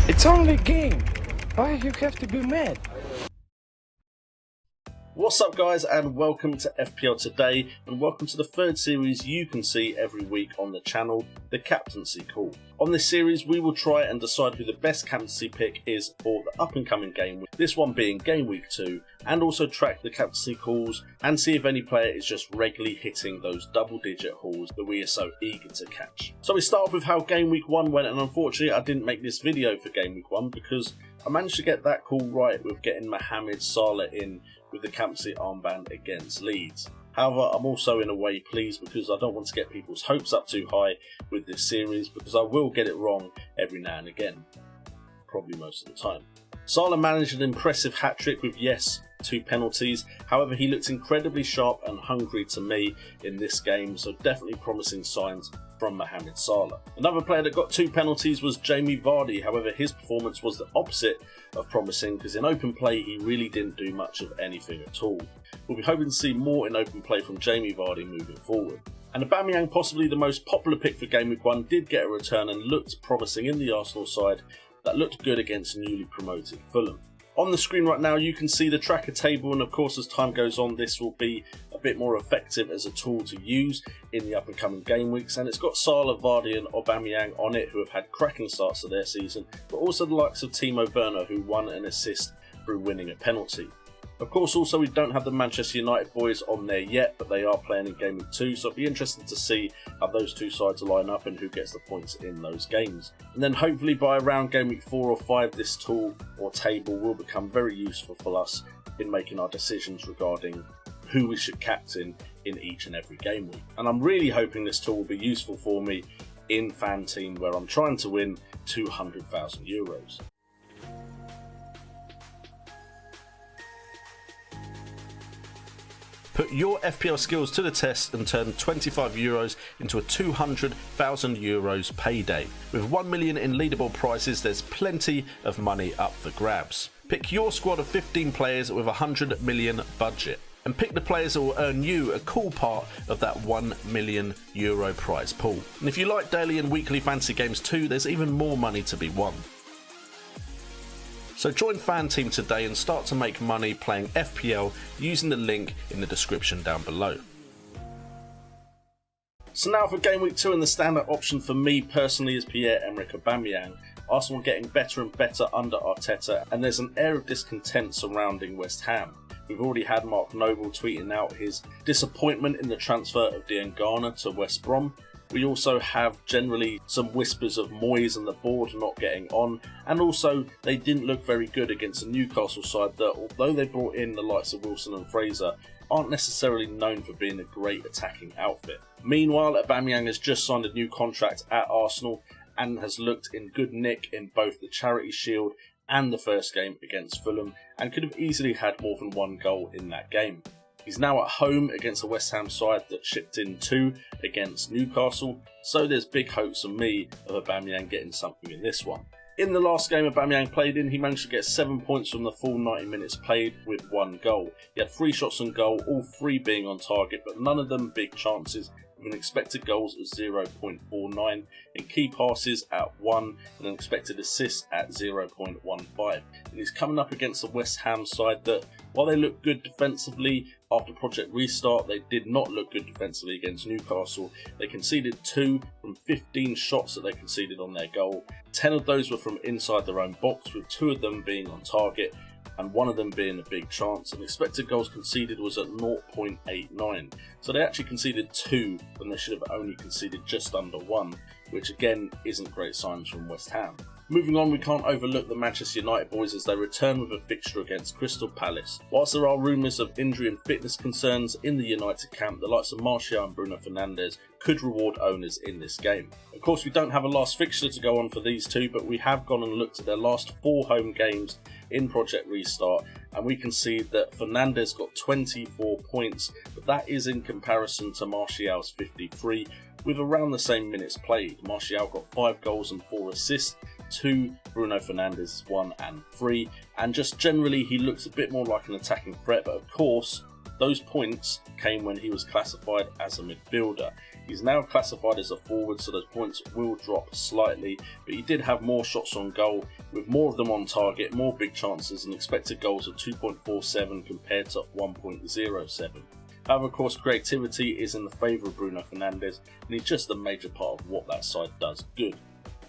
It's only a game. Why you have to be mad? What's up guys, and welcome to FPL Today, and welcome to the third series you can see every week on the channel, the Captaincy Call. On this series we will try and decide who the best captaincy pick is for the up and coming game week, this one being Game Week 2, and also track the captaincy calls and see if any player is just regularly hitting those double digit hauls that we are so eager to catch. So we start off with how Game Week 1 went, and unfortunately I didn't make this video for Game Week 1 because I managed to get that call right with getting Mohamed Salah in with the captaincy armband against Leeds. However, I'm also in a way pleased because I don't want to get people's hopes up too high with this series, because I will get it wrong every now and again, probably most of the time. Salah managed an impressive hat-trick with, yes, 2 penalties. However, he looked incredibly sharp and hungry to me in this game, so definitely promising signs from Mohamed Salah. Another player that got 2 penalties was Jamie Vardy. However, his performance was the opposite of promising, because in open play he really didn't do much of anything at all. We'll be hoping to see more in open play from Jamie Vardy moving forward. And Aubameyang, possibly the most popular pick for Game Week 1, did get a return and looked promising in the Arsenal side that looked good against newly promoted Fulham. On the screen right now you can see the tracker table, and of course as time goes on this will be a bit more effective as a tool to use in the up and coming game weeks, and it's got Salah, Vardy and Aubameyang on it, who have had cracking starts to their season, but also the likes of Timo Werner, who won an assist through winning a penalty. Of course also we don't have the Manchester United boys on there yet, but they are playing in Game Week 2, so it'll be interesting to see how those two sides line up and who gets the points in those games. And then hopefully by around Game Week 4 or 5 this tool or table will become very useful for us in making our decisions regarding who we should captain in each and every game week. And I'm really hoping this tool will be useful for me in Fanteam, where I'm trying to win €200,000. Put your FPL skills to the test and turn €25 into a €200,000 payday. With 1 million in leaderboard prizes, there's plenty of money up for grabs. Pick your squad of 15 players with a 100 million budget, and pick the players that will earn you a cool part of that €1 million prize pool. And if you like daily and weekly fantasy games too, there's even more money to be won. So join Fanteam today and start to make money playing FPL using the link in the description down below. So now for Game Week 2, and the standout option for me personally is Pierre-Emerick Aubameyang. Arsenal getting better and better under Arteta, and there's an air of discontent surrounding West Ham. We've already had Mark Noble tweeting out his disappointment in the transfer of Diangana to West Brom. We also have generally some whispers of Moyes and the board not getting on, and also they didn't look very good against a Newcastle side that, although they brought in the likes of Wilson and Fraser, aren't necessarily known for being a great attacking outfit. Meanwhile, Aubameyang has just signed a new contract at Arsenal and has looked in good nick in both the Charity Shield and the first game against Fulham, and could have easily had more than 1 goal in that game. He's now at home against a West Ham side that shipped in 2 against Newcastle, so there's big hopes for me of Aubameyang getting something in this one. In the last game Aubameyang played in, he managed to get 7 points from the full 90 minutes played with 1 goal. He had 3 shots on goal, all 3 being on target, but none of them big chances, with an expected goals of 0.49, in key passes at 1, and an expected assist at 0.15. And he's coming up against the West Ham side that, while they look good defensively, after Project Restart they did not look good defensively against Newcastle. They conceded 2 from 15 shots that they conceded on their goal. 10 of those were from inside their own box, with 2 of them being on target and 1 of them being a big chance, and expected goals conceded was at 0.89. So they actually conceded 2 when they should have only conceded just under 1, which again isn't great signs from West Ham. Moving on, we can't overlook the Manchester United boys as they return with a fixture against Crystal Palace. Whilst there are rumours of injury and fitness concerns in the United camp, the likes of Martial and Bruno Fernandes could reward owners in this game. Of course, we don't have a last fixture to go on for these two, but we have gone and looked at their last 4 home games in Project Restart, and we can see that Fernandes got 24 points, but that is in comparison to Martial's 53, with around the same minutes played. Martial got 5 goals and 4 assists, 2, Bruno Fernandes 1 and 3, and just generally he looks a bit more like an attacking threat, but of course Those points came when he was classified as a midfielder. He's now classified as a forward, so those points will drop slightly, but he did have more shots on goal, with more of them on target, more big chances, and expected goals of 2.47 compared to 1.07. However, of course, creativity is in the favour of Bruno Fernandes, and he's just a major part of what that side does good.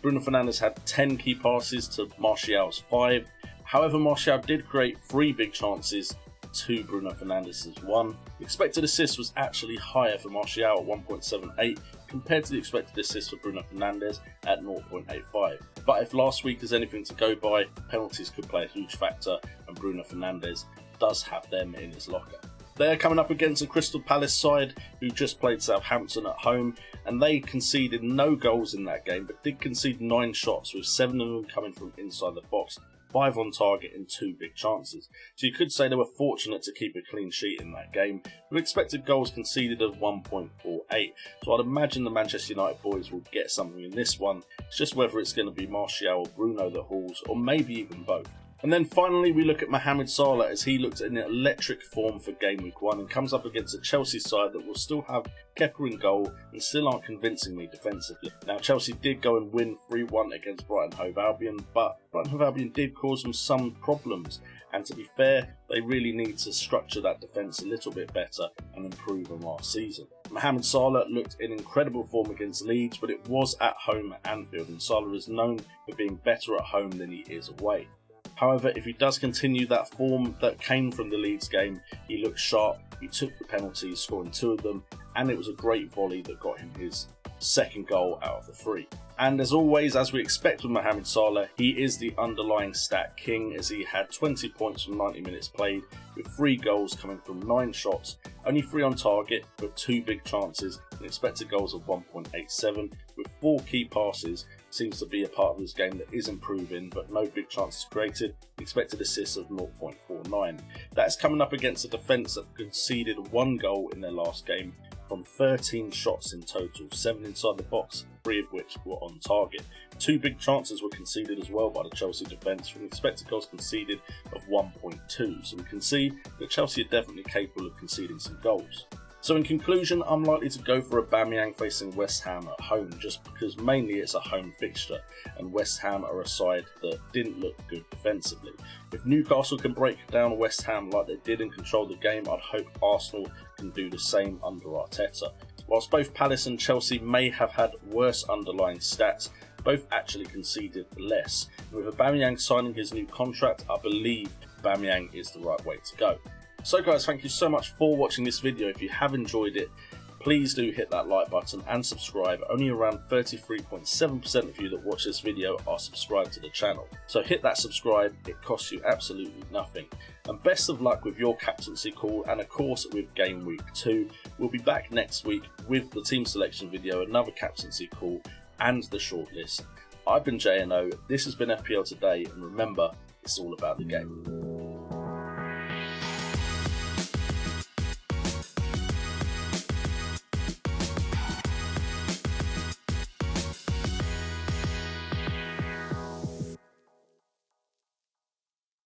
Bruno Fernandes had 10 key passes to Martial's 5. However, Martial did create 3 big chances to Bruno Fernandes' 1. The expected assist was actually higher for Martial at 1.78 compared to the expected assist for Bruno Fernandes at 0.85. But if last week is anything to go by, penalties could play a huge factor, and Bruno Fernandes does have them in his locker. They're coming up against a Crystal Palace side who just played Southampton at home, and they conceded no goals in that game, but did concede 9 shots, with 7 of them coming from inside the box, 5 on target and 2 big chances. So you could say they were fortunate to keep a clean sheet in that game, with expected goals conceded of 1.48. So I'd imagine the Manchester United boys will get something in this one. It's just whether it's going to be Martial or Bruno that hauls, or maybe even both. And then finally we look at Mohamed Salah, as he looked in electric form for Game Week 1 and comes up against a Chelsea side that will still have Kepa in goal and still aren't convincing me defensively. Now, Chelsea did go and win 3-1 against Brighton Hove Albion, but Brighton Hove Albion did cause them some problems, and to be fair, they really need to structure that defence a little bit better and improve on last season. Mohamed Salah looked in incredible form against Leeds, but it was at home at Anfield, and Salah is known for being better at home than he is away. However, if he does continue that form that came from the Leeds game, he looked sharp, he took the penalties, scoring 2 of them, and it was a great volley that got him his second goal out of the 3. And as always, as we expect with Mohamed Salah, he is the underlying stat king, as he had 20 points from 90 minutes played, with 3 goals coming from 9 shots, only 3 on target, but 2 big chances, and expected goals of 1.87, with 4 key passes. Seems to be a part of his game that is improving, but no big chances created, expected assists of 0.49. That is coming up against a defence that conceded 1 goal in their last game from 13 shots in total, 7 inside the box, 3 of which were on target. 2 big chances were conceded as well by the Chelsea defence, from expected goals conceded of 1.2, so we can see that Chelsea are definitely capable of conceding some goals. So in conclusion, I'm likely to go for Aubameyang facing West Ham at home, just because mainly it's a home fixture, and West Ham are a side that didn't look good defensively. If Newcastle can break down West Ham like they did and control the game, I'd hope Arsenal can do the same under Arteta. Whilst both Palace and Chelsea may have had worse underlying stats, both actually conceded less. And with Aubameyang signing his new contract, I believe Aubameyang is the right way to go. So guys, thank you so much for watching this video. If you have enjoyed it, please do hit that like button and subscribe. Only around 33.7% of you that watch this video are subscribed to the channel. So hit that subscribe, it costs you absolutely nothing. And best of luck with your captaincy call, and of course with Game Week 2. We'll be back next week with the team selection video, another captaincy call and the shortlist. I've been JNO, this has been FPL Today, and remember, it's all about the game.